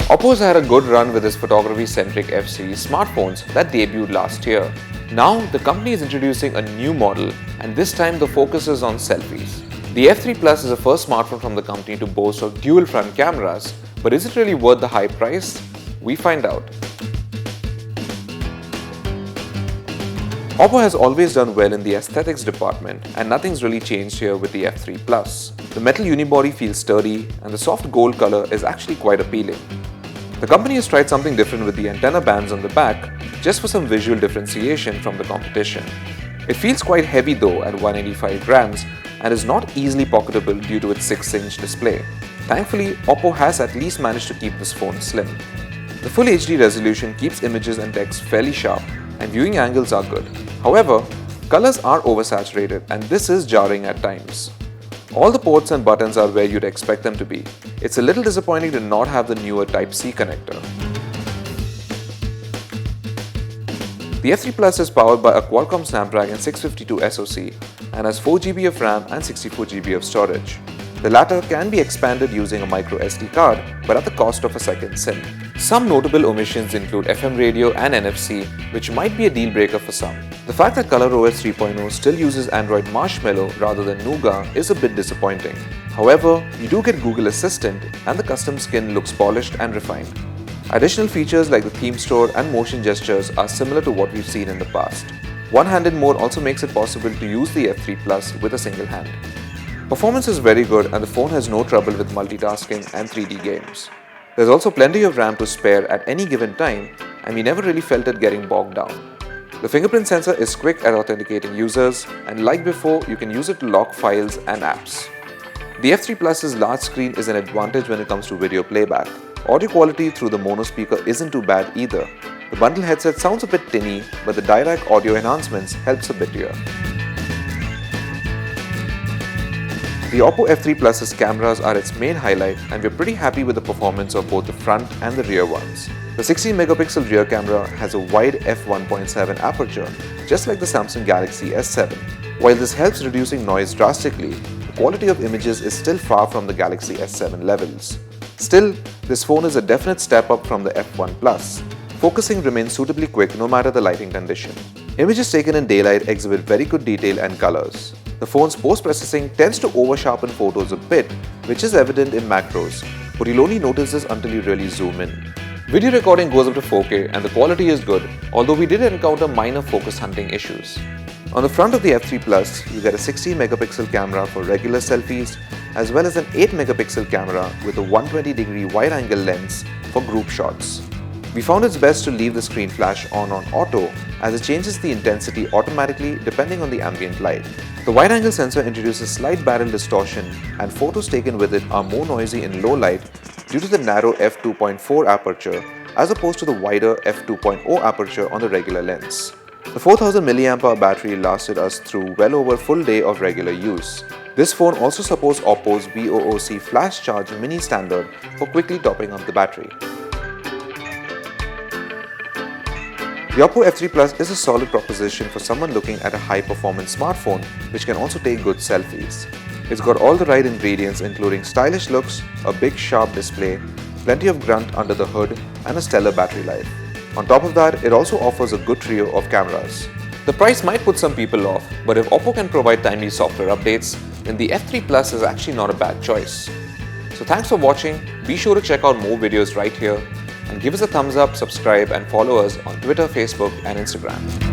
Oppo's had a good run with its photography-centric F series smartphones that debuted last year. Now, the company is introducing a new model, and this time the focus is on selfies. The F3 Plus is the first smartphone from the company to boast of dual front cameras, but is it really worth the high price? We find out. Oppo has always done well in the aesthetics department, and nothing's really changed here with the F3 Plus. The metal unibody feels sturdy, and the soft gold color is actually quite appealing. The company has tried something different with the antenna bands on the back, just for some visual differentiation from the competition. It feels quite heavy though at 185 grams and is not easily pocketable due to its 6-inch display. Thankfully, Oppo has at least managed to keep this phone slim. The Full HD resolution keeps images and text fairly sharp, and viewing angles are good. However, colors are oversaturated, and this is jarring at times. All the ports and buttons are where you'd expect them to be. It's a little disappointing to not have the newer Type-C connector. The F3 Plus is powered by a Qualcomm Snapdragon 652 SoC and has 4GB of RAM and 64GB of storage. The latter can be expanded using a micro SD card, but at the cost of a second SIM. Some notable omissions include FM radio and NFC, which might be a deal breaker for some. The fact that ColorOS 3.0 still uses Android Marshmallow rather than Nougat is a bit disappointing. However, you do get Google Assistant, and the custom skin looks polished and refined. Additional features like the theme store and motion gestures are similar to what we've seen in the past. One-handed mode also makes it possible to use the F3 Plus with a single hand. Performance is very good, and the phone has no trouble with multitasking and 3D games. There's also plenty of RAM to spare at any given time, and we never really felt it getting bogged down. The fingerprint sensor is quick at authenticating users, and like before, you can use it to lock files and apps. The F3 Plus's large screen is an advantage when it comes to video playback. Audio quality through the mono speaker isn't too bad either. The bundle headset sounds a bit tinny, but the Dirac audio enhancements helps a bit here. The Oppo F3 Plus's cameras are its main highlight, and we're pretty happy with the performance of both the front and the rear ones. The 16-megapixel rear camera has a wide f1.7 aperture, just like the Samsung Galaxy S7. While this helps reducing noise drastically, the quality of images is still far from the Galaxy S7 levels. Still, this phone is a definite step up from the F1 Plus. Focusing remains suitably quick no matter the lighting condition. Images taken in daylight exhibit very good detail and colors. The phone's post-processing tends to over-sharpen photos a bit, which is evident in macros, but you'll only notice this until you really zoom in. Video recording goes up to 4K and the quality is good, although we did encounter minor focus hunting issues. On the front of the F3 Plus, you get a 16-megapixel camera for regular selfies, as well as an 8-megapixel camera with a 120-degree wide-angle lens for group shots. We found it's best to leave the screen flash on auto, as it changes the intensity automatically depending on the ambient light. The wide-angle sensor introduces slight barrel distortion, and photos taken with it are more noisy in low light due to the narrow f2.4 aperture as opposed to the wider f2.0 aperture on the regular lens. The 4000 mAh battery lasted us through well over a full day of regular use. This phone also supports Oppo's BOOC Flash Charge Mini Standard for quickly topping up the battery. The Oppo F3 Plus is a solid proposition for someone looking at a high-performance smartphone which can also take good selfies. It's got all the right ingredients including stylish looks, a big sharp display, plenty of grunt under the hood, and a stellar battery life. On top of that, it also offers a good trio of cameras. The price might put some people off, but if Oppo can provide timely software updates, then the F3 Plus is actually not a bad choice. So thanks for watching. Be sure to check out more videos right here, and give us a thumbs up, subscribe, and follow us on Twitter, Facebook, and Instagram.